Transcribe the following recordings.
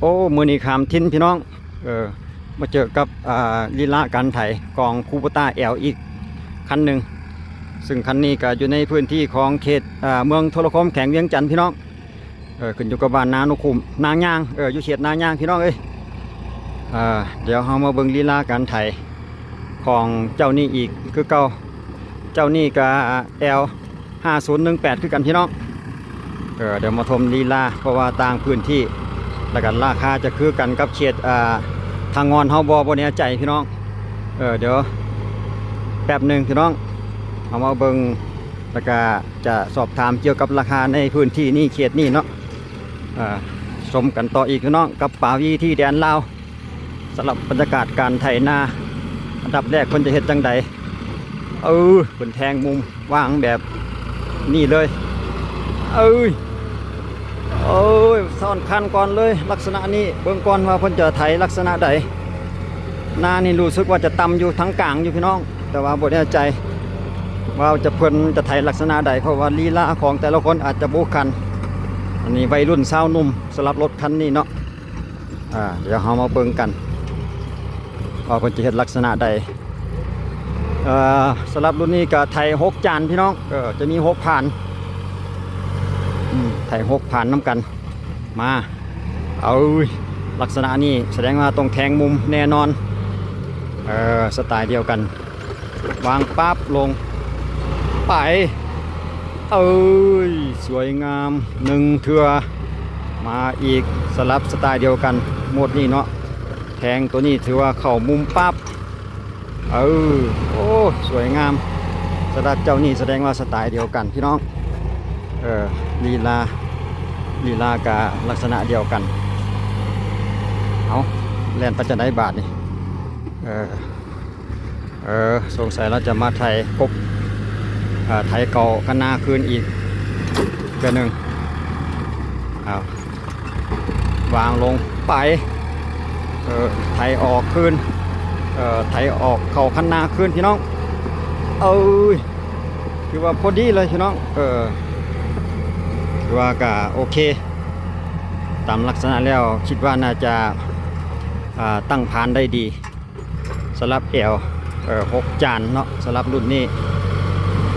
โอ้มือนีขามทินพี่น้องมาเจอกับลีลาการไถกองคูปต้าแอลอีกคันหนึ่งซึ่งคันนี้ก็อยู่ในพื้นที่ของเขตเมืองโทรคมแข็งเวียงจันทร์พี่น้องขึ้นอยู่กับบ้านนานุคุมนางย่างอยู่เขตนางย่างพี่น้องเดี๋ยวเรามาเบิ่งลีลาการไถของเจ้านี่อีกคือเก่าเจ้านี่กับแอล5018คือกันพี่น้องเดี๋ยวมาชมลีลาเพราะว่าต่างพื้นที่แล้วกันราคาจะคือกันกับเขตทางงอนเฮาบ่แน่ใจพี่น้องเดี๋ยวแป๊บหนึ่งพี่น้องเอามาเบิ่งแล้วก็จะสอบถามเกี่ยวกับราคาในพื้นที่นี่เขตนี่เนาะชมกันต่ออีกพี่น้องกับป่าวีที่แดนลาวสำหรับบรรยากาศการไถนาอันดับแรกคนจะเห็นจังใดเป็นแทงมุมว่างแบบนี่เลยซ่อนคันก่อนเลยลักษณะนี้เบื้องก่อนว่าเพิ่นจะไถลักษณะใดนานี่รู้สึกว่าจะต่ำอยู่ทั้งกลางอยู่พี่น้องแต่ว่าบ่แน่ใจว่าจะเพิ่นจะไถลักษณะใดเพราะว่าลีลาของแต่ละคนอาจจะบุกคันอันนี้วัยรุ่นสาวนุ่มสำหรับรถคันนี้เนาะเดี๋ยวเรามาเบิ่งกันว่าเพิ่นจะเฮ็ดลักษณะใดสำหรับรุ่นนี้ก็ไถ6จานพี่น้องจะมี6ผ่านไถ6ผ่านน้ำกันมาลักษณะนี้แสดงว่าตรงแทงมุมแน่นอนสไตล์เดียวกันวางปั๊บลงไปสวยงาม1เทื่อมาอีกสลับสไตล์เดียวกันหมดนี่เนาะแทงตัวนี้ถือว่าเข้ามุมปั๊บสวยงามสำหรับเจ้านี่แสดงว่าสไตล์เดียวกันพี่น้องลีลากาลักษณะเดียวกันเอาแล่นปัจจัยบาทนี่สงสัยเราจะมาไถกบไถเก่ากันนาคืนอีกเดือนหนึ่งวางลงไปไถออกคืนไถออกเข่าคันนาคืนพี่น้องคือว่าพอดีเลยพี่น้องคือว่าก็โอเคตามลักษณะแล้วคิดว่าน่าจะตั้งพานได้ดีสำหรับแอล6จานเนาะสำหรับรุ่นนี้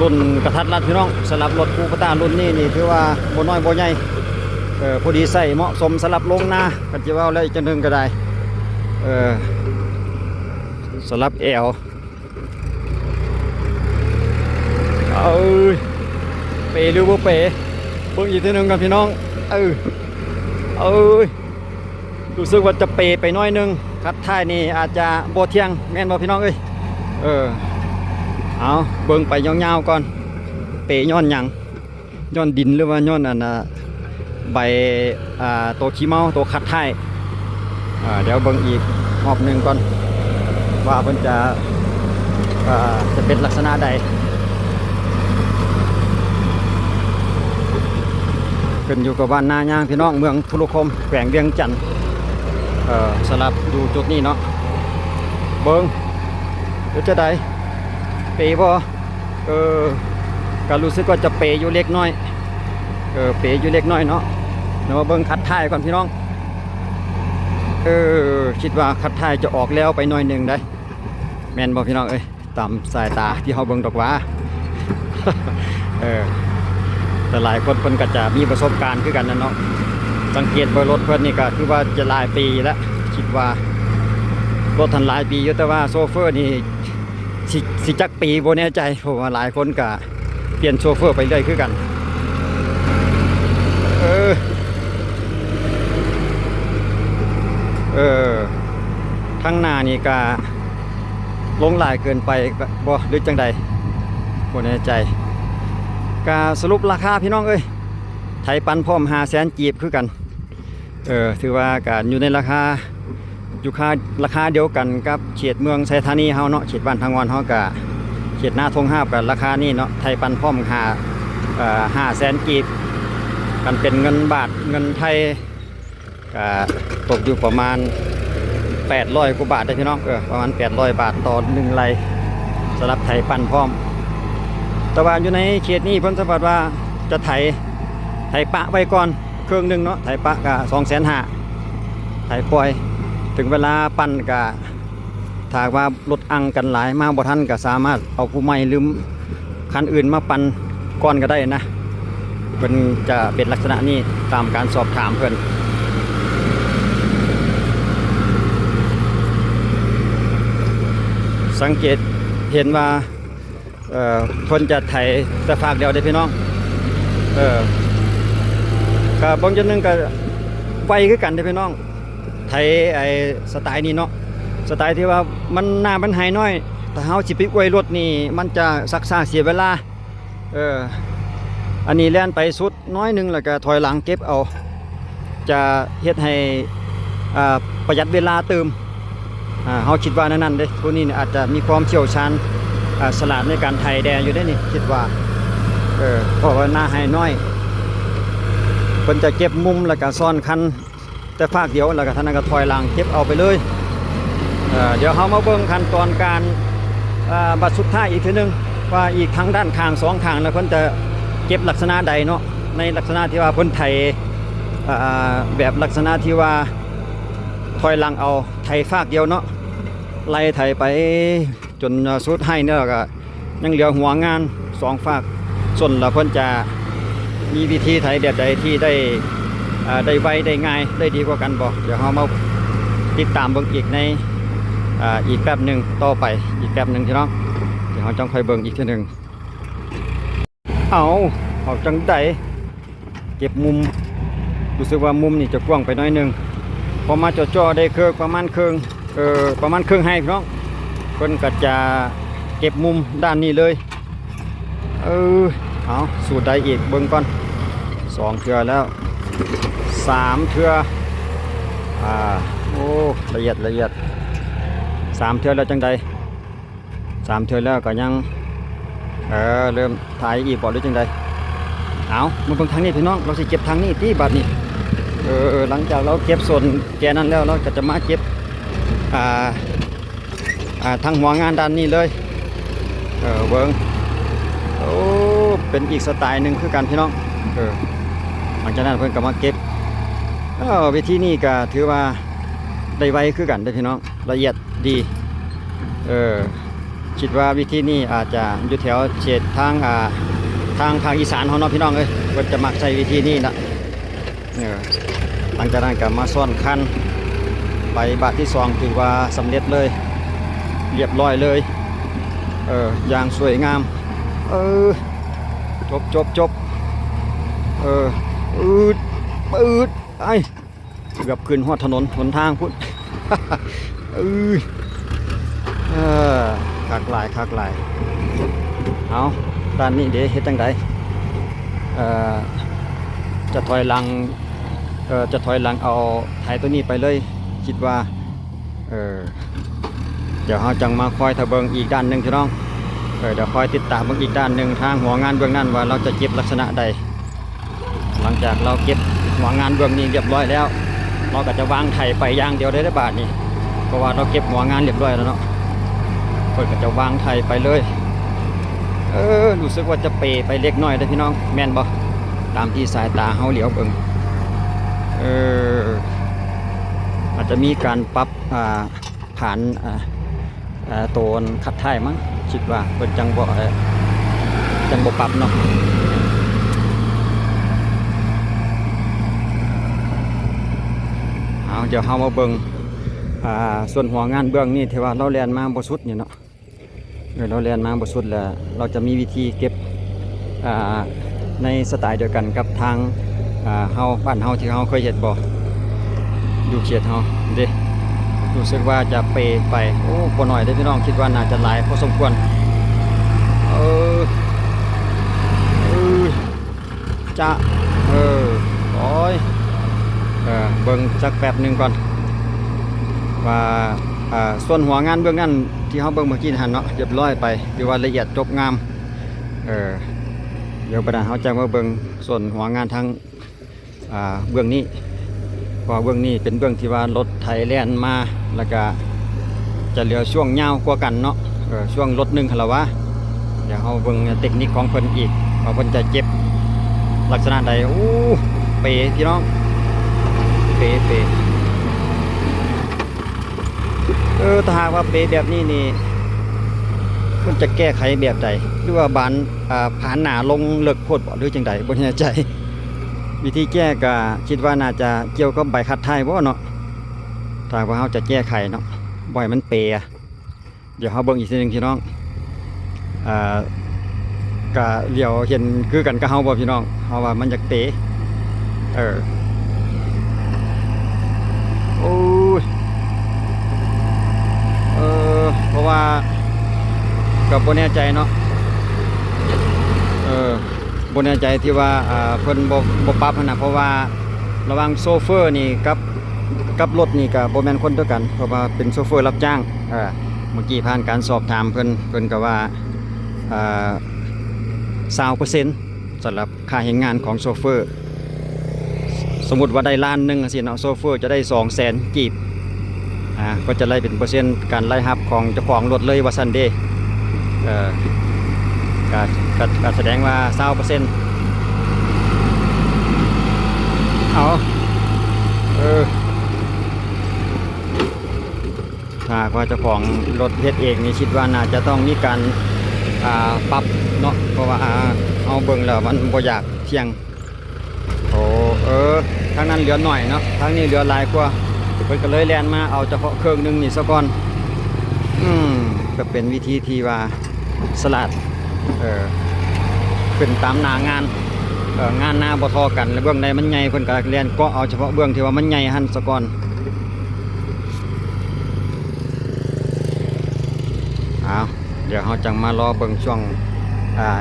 รุ่นกระทัดรัดพี่น้องสำหรับรถคูปต้ารุ่นนี้นี่ถือว่าบ่น้อยบ่ใหญ่พอดีใส่เหมาะสมสำหรับลงนากันจะว่าแล้วอีกจังนึงก็ได้สำหรับแอลเปหรือบ่เปเพิ่งอีกทีนึงกันพี่น้องรู้สึกว่าจะเปไปน้อยนึงคัดท้ายนี่อาจจะโบเที่ยงแม่นบ่พี่น้องเอาเบิ่งไปยาวๆก่อนเปย้อนหยังย้อนดินหรือว่าย้อนใบตัวขี้เมาตัวคัดท้ายเดี๋ยวเบิ่งอีกรอบหนึ่งก่อนว่าเพิ่นจะเป็นลักษณะใดขึ้นอยู่กับบ้านนาย่างพี่น้องเมืองทุรคมแขวงเวียงจันทร์สลับดูจุดนี้เนาะเบิ้งเดี๋ยวจะได้เปย์บ่ก็รู้สึกว่าจะเปย์อยู่เล็กน้อยเปย์อยู่เล็กน้อยเนาะเดี๋ยวมาเบิ้งคัดท้ายก่อนพี่น้องคิดว่าคัดท้ายจะออกแล้วไปหน่อยหนึ่งได้แม่นบ่พี่น้องตามสายตาที่เขาเบิ้งดอกว่าแต่หลายคนเพิ่นก็จะมีประสบการณ์คือกันนั่นเนาะสังเกตเบอร์รถเพิ่นนี่ก็คือว่าจะหลายปีแล้วคิดว่ารถทันหลายปีอยู่แต่ว่าโซเฟอร์นี่สิจักปีบ่แน่ใจเพราะว่าหลายคนก็เปลี่ยนโซเฟอร์ไปเรื่อยคือกันข้างหน้านี่ก็ลงหลายเกินไปบ่หรือจังใดบ่แน่ใจก็สรุปราคาพี่น้องไถปันพร้อม500,000กีบคือกันถือว่าการอยู่ในราคาราคาเดียวกันกับเขตเมืองไซธานีเฮาเนาะเขตบ้านทางงอนเฮากับเขตหน้าทงห้าบกับราคานี้เนาะไถปันพร้อม500,000กีบกันเป็นเงินบาทเงินไทยก็ตกอยู่ประมาณ800กว่าบาทได้พี่น้องประมาณ800 บาทต่อ1ไร่สำหรับไถปันพร้อมแต่ว่าอยู่ในเขตนี้เพิ่นสมบัติว่าจะไถปะไว้ก่อนเครื่องนึงเนาะไถปะก็250,000 ไถปล่อยถึงเวลาปั่นก็ถ้าว่ารถอังกันหลายมาบ่ทันก็สามารถเอาผู้ใหม่ลืมคันอื่นมาปั่นก่อนก็ได้นะเพิ่นจะเป็นลักษณะนี้ตามการสอบถามเพิ่นสังเกตเห็นว่าเพิ่นจะไถแต่ฝากเดียวได้พี่น้องก็บางจุดนึงก็ไวคือกันได้พี่น้องไถไอ้สไตล์นี้เนาะสไตล์ที่ว่ามันหน้ามันหายน้อยถ้าเฮาสิไปอวยรถนี่มันจะซักซ่าเสียเวลาอันนี้แล่นไปสุดน้อยนึงแล้วก็ถอยหลังเก็บเอาจะเฮ็ดให้ประหยัดเวลาเติมเฮาคิดว่านั่นเด้พวกนี้อาจจะมีความเชี่ยวชาญฉลาดในการไถแดงอยู่ได้นี่คิดว่าเพราะว่าหน้าหายน้อยเพิ่นจะเก็บมุมแล้วก็ซ่อนคันแต่ฝากเดียวแล้วก็ท่านนั้นก็ถอยหลังเก็บเอาไปเลยเดี๋ยวเฮามาเบิ่งขั้นตอนการบัดสุดท้ายอีกทีนึงว่าอีกทางด้านข้าง2ข้างแล้วเพิ่นจะเก็บลักษณะใดเนาะในลักษณะที่ว่าเพิ่นไถแบบลักษณะที่ว่าถอยหลังเอาไถฝากเดียวเนาะไล่ไถไปจนสุดให้เนี่ยก็ยังเหลือหัวงาน2ฝากส่วนแล้วเพิ่นจะมีวิธีไถแบบใดที่ได้ไวได้ง่ายได้ดีกว่ากันบ่เดี๋ยวเฮามาติดตามเบิ่งอีกในอีกแป๊บหนึ่งต่อไปอีกแป๊บหนึ่งพี่น้องเดี๋ยวเราจ้องค่อยเบิ่งอีกทีหนึ่งเอาจังใดเก็บมุมรู้สึกว่ามุมนี่จะกว้างไปน้อยหนึ่งพอมาจ่อๆได้เครื่องประมาณเครื่องให้พี่น้องเพิ่นก็จะเก็บมุมด้านนี้เลยเอาสูตรใดอีกเบิ่งก่อน2เทื่อแล้ว3เทื่อโอ้ละเอียด3เทื่อแล้วจังใด3เทื่อแล้วก็ยังเริ่มถ่ายอีกบ่หรือจังใดเอามาเบิ่งทางนี้พี่น้องเราสิเก็บทางนี้ที่บัดนี้หลังจากเราเก็บส่วนแกนั้นแล้วเราก็จะมาเก็บทางหัวงานด้านนี้เลยเบิ่งโอ้เป็นอีกสไตล์หนึ่งคือกันพี่น้องหลังจากนั้นเพิ่นก็มาเก็บวิธีนี้ก็ถือว่าได้ไวคือกันได้พี่น้องละเอียดดีคิดว่าวิธีนี้อาจจะอยู่แถวเขตทางอีสานเฮาเนาะพี่น้องเอ้ยเพิ่นจะมักใช้วิธีนี้นะหลังจากนั้นก็มาซ่อนคันไปบาทที่2ถือว่าสำเร็จเลยเรียบร้อยเลยอย่างสวยงามจบปืดไอ้เกือบขึ้นฮอดถนนหนทางพุ่นคักหลายเอาด้านนี้เดี๋ยวเฮ็ดจังไดจะถอยหลังเอาไถตัวนี้ไปเลยคิดว่าเดี๋ยวเราจังมาคอยทะเบิงอีกด้านหนึ่งพี่น้องเดี๋ยวคอยติดตามอีกด้านหนึ่งทางหัวงานเบื้องนั้นว่าเราจะเก็บลักษณะใดหลังจากเราเก็บหัวงานเบื้องนี้เรียบร้อยแล้วเราก็จะวางไถไปอย่างเดียวได้บาทนี้เพราะว่าเราเก็บหัวงานเรียบร้อยแล้วเนาะเพิ่นก็จะวางไถไปเลยรู้สึกว่าจะเปไปเล็กน้อยได้พี่น้องแม่นบ่ตามที่สายตาเฮาเหลียวเบิ่งอาจจะมีการปรับผ่านโตนขัดท้ายมั้งคิดว่าเพิ่นจังบ่ปรับเนาะเอาเดี๋ยวเฮามาเบิ่งส่วนหัวงานเบื้องนี้ที่ว่าเราแล่นมาบ่สุดนี่เนาะเราแล่นมาบ่สุดแล้วเราจะมีวิธีเก็บในสไตล์เดียวกันกับทางเฮาบ้านเฮาที่เฮาเคยเห็นบ่อยู่เขตเฮาเด้รู้สึกว่าจะเปไปโอ้บ่น้อยเด้พี่น้องคิดว่าน่าจะหลายพอสมควรจะโอ้ยเบิ่งจักแป๊บนึงก่อนว่าส่วนหัวงานเบื้องนั้นที่เฮาเบิ่งเมื่อกี้หั่นเนาะเรียบร้อยไปถือว่าละเอียดจบงามเดี๋ยวประดาเขาจะมาเบิ่งส่วนหัวงานทางเบื้องนี้เพราะเบื้องนี้เป็นเบื้องที่ว่ารถไถแล่นมาแล้วก็จะเหลือช่วงยาวกว่ากันเนาะช่วงรถหนึ่งคาราวะเดี๋ยวเขาเบิ่งเทคนิคของเพิ่นอีกว่าเพิ่นจะเก็บลักษณะใดเปพี่น้องเป ถ้าหากว่าเปแบบนี้นี่คุณจะแก้ไขแบบใดหรือว่าบานผานหนาลงเลิกโพดบ่หรือจังใดบ่แน่ใจวิธีแก้ก็คิดว่าน่าจะเกี่ยวกับใบคัดท้ายบ่เนาะถ้าว่าเฮาจะแก้ไขเนาะบ่ให้มันเปะเดี๋ยวเฮาเบิ่งอีกทีนึงพี่น้องก็เลี้ยวเห็นคือกันกับเฮาบ่พี่น้องเฮาว่ามันอยากเปโอ้ยเพราะว่าก็บ่แน่ใจเนาะบ่แน่ใจที่ว่าเพิ่นบ่ปรับหั่นน่ะเพราะว่าระหว่างโซเฟอร์นี่กับรถนี่ก็บ่แม่นคนเดียวกันเพราะว่าเป็นโซเฟอร์รับจ้างเมื่อกี้ผ่านการสอบถามเพิ่นก็ว่า20%สำหรับค่าแรงงานของโซเฟอร์สมมุติว่าได้ล้านหนึงสิเนาะโซเฟอร์จะได้ 200,000 กีบก็จะไล่เป็นเปอร์เซ็นต์การไล่รับของเจ้าของรถเลยว่าซั่นเด้ก็แสดงว่า20%เอาถ้าว่าเจ้าของรถเฮ็ดเองนี่คิดว่าน่าจะต้องมีการปรับเนาะเพราะว่าเอาเบิ่งแล้วมันบ่อยากเที่ยงทางนั้นเหลือหน่อยเนาะทางนี้เหลือหลายกว่าเพิ่นก็เลยแล่นมาเอาเฉพาะเครื่องนึงนี่ซะก่อนก็เป็นวิธีที่ว่าสลัดเป็นตามหน้างานงานหน้าบ่ทอกันแล้วเบื้องใดมันใหญ่เพิ่นก็แล่นก็เอาเฉพาะเบื้องที่ว่ามันใหญ่หั่นซะก่อนเดี๋ยวเราจังมารอเบิ่งช่วง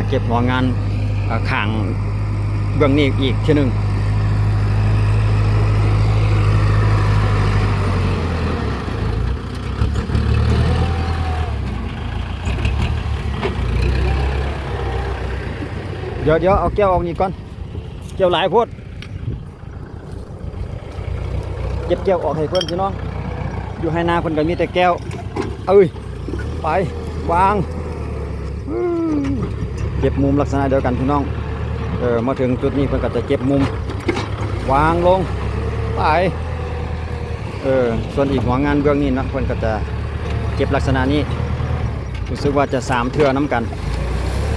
เก็บหัวงานข้างเบื้องนี้อีกทีนึงเดี๋ยวเอาแก้วออกนี่ก่อนแก้วหลายโพดเก็บแก้วออกให้เพื่อนพี่น้องอยู่ให้นาเพิ่นก็มีแต่แก้วไปวางเก็บมุมลักษณะเดียวกันพี่น้องมาถึงจุดนี้เพิ่นก็จะเก็บมุมวางลงไปส่วนอีกหัวงานเบื้องนี้นะเพิ่นก็จะเก็บลักษณะนี้รู้สึกว่าจะ3เทื่อน้ำกัน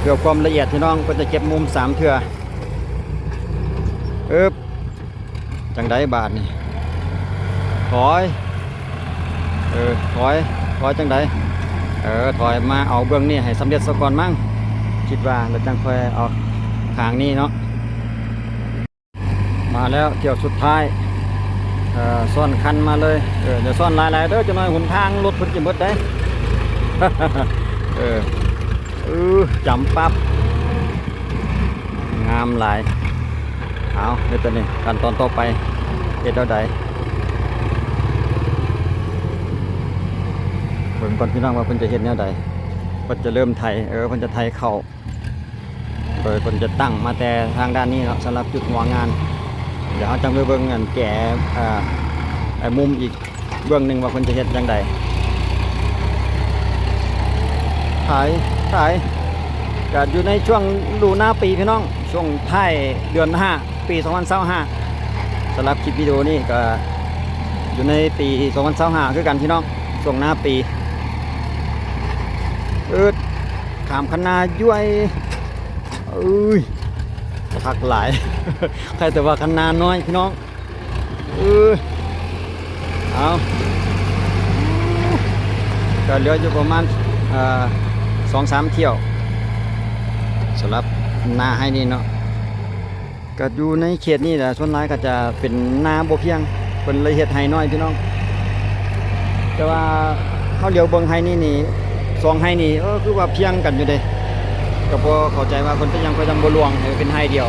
เพื่อความละเอียดพี่น้องก็จะเก็บมุม3เทื่อจังได้บาทนี่ถอยถอยจังได้ถอยมาเอาเบื้องนี้ให้สำเร็จซะก่อนมั้งคิดว่าแล้วจังค่อยเอาทางนี้เนาะมาแล้วเที่ยวสุดท้ายซ่อนคันมาเลยเดี๋ยวซ่อนหลายๆเด้อจะน้อยหนทางรถเพิ่นจะหมดได้จำปั๊บงามหลายเอาเดี๋ยวตัวนี้ขั้นตอนต่อไปเฮ็ดเอาใดเบิ่งก่อนพี่น้องว่าเพิ่นจะเฮ็ดแนวใดเพิ่นจะเริ่มไถเพิ่นจะไถเข้าเพิ่นจะตั้งมาแต่ทางด้านนี้เนาะสำหรับจุดหัวงานเดี๋ยวเราจังไปเบิ่งกันแก่มุมอีกเบื้องหนึงว่าเพิ่นจะเฮ็ดจังใดถ่ายก็อยู่ในช่วงฤดูหน้าปีพี่น้องช่วงท้ายเดือน5ปี2025สำหรับคลิปวิดีโอนี้ก็อยู่ในปี2025คือกันพี่น้องช่วงหน้าปีขามคณาย้วยพักหลาย ใครแต่ว่าคณาน้อยพี่น้องเอาก็เหลืออยู่ประมาณ2-3 เที่ยวสำหรับนาให้นี่เนาะก็อยู่ในเขตนี้แหละส่วนหลายก็จะเป็นนาบ่เพียงเป็นเลยเฮ็ดให้น้อยพี่น้องแต่ว่าเขาเลี้ยวเบิ่งให้นี่2ให้นี่คือว่าเพียงกันอยู่เด้ก็พอเข้าใจว่าเพิ่นก็ยังบ่ลวงให้เป็นให้เดียว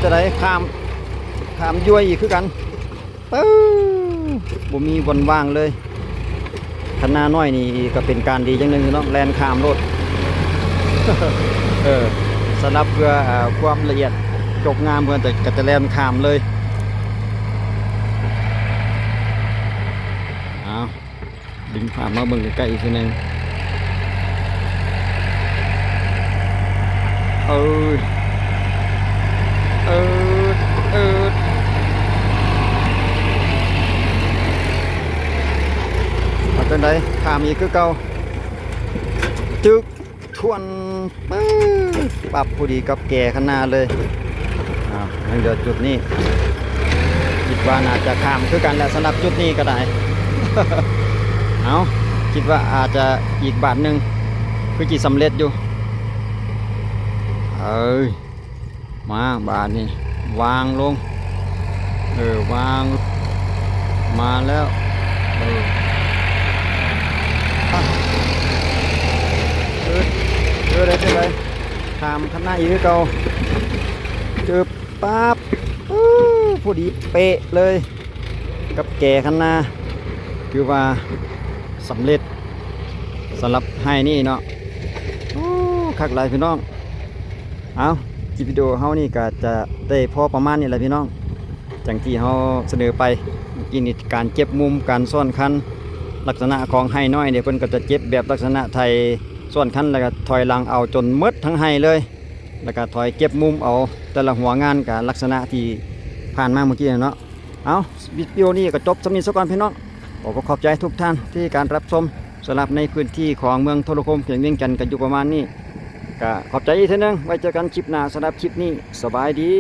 จะได้ข้ามย้วยอีกคือกันบ่มีวันว่างเลยคณะน้อยนี่ก็เป็นการดีอย่างหนึ่งเนาะแลนข้ามรถสำหรับเพื่อความละเอียดจบงามเพื่อนแต่ก็จะแลนข้ามเลยดึงภาพมาเบิ่งใกล้ๆอีกทีนึง เป็นไดขามอีกคือเก่าจึกทวนปึ๊บปรับพอดีกับแก่ขนาดเลยยังเดี๋ยวจุดนี้คิดว่าน่าจะข้ามคือกันแหละสำหรับจุดนี้ก็ได้ เอาคิดว่าอาจจะอีกบาทหนึ่งคือจีสำเร็จอยู่มาบาทนี้วางลงวางมาแล้วได้ทำข้างหน้าอีกคือเก่าเจอปั๊บพอดีเป๊ะเลยกับแก่ข้างหน้าคือว่าสำเร็จสำหรับให้นี่เนาะคักหลายพี่น้องเอาคลิปวิดีโอเฮานี่ก็จะได้พอประมาณนี้แหละพี่น้องจังที่เฮาเสนอไปกินการเจ็บมุมการซ่อนคันลักษณะของให้น้อยเนี่ยเพิ่นก็จะเจ็บแบบลักษณะไทยซ่อนคันแล้วก็ถอยหลังเอาจนหมดทั้งให้เลยแล้วก็ถอยเก็บมุมเอาแต่ละหัวงานกับลักษณะที่ผ่านมาเมื่อกี้เนาะเอาวิดีโอนี้ก็จบสำนีสักก่อนพี่น้องขอบใจทุกท่านที่การรับชมสำหรับในพื้นที่ของเมืองโทรคมเพียงเวียงจันทร์กันอยู่ประมาณนี้ก็ขอบใจอีกทีนึงไว้เจอกันคลิปหน้าสำหรับคลิปนี้สบายดี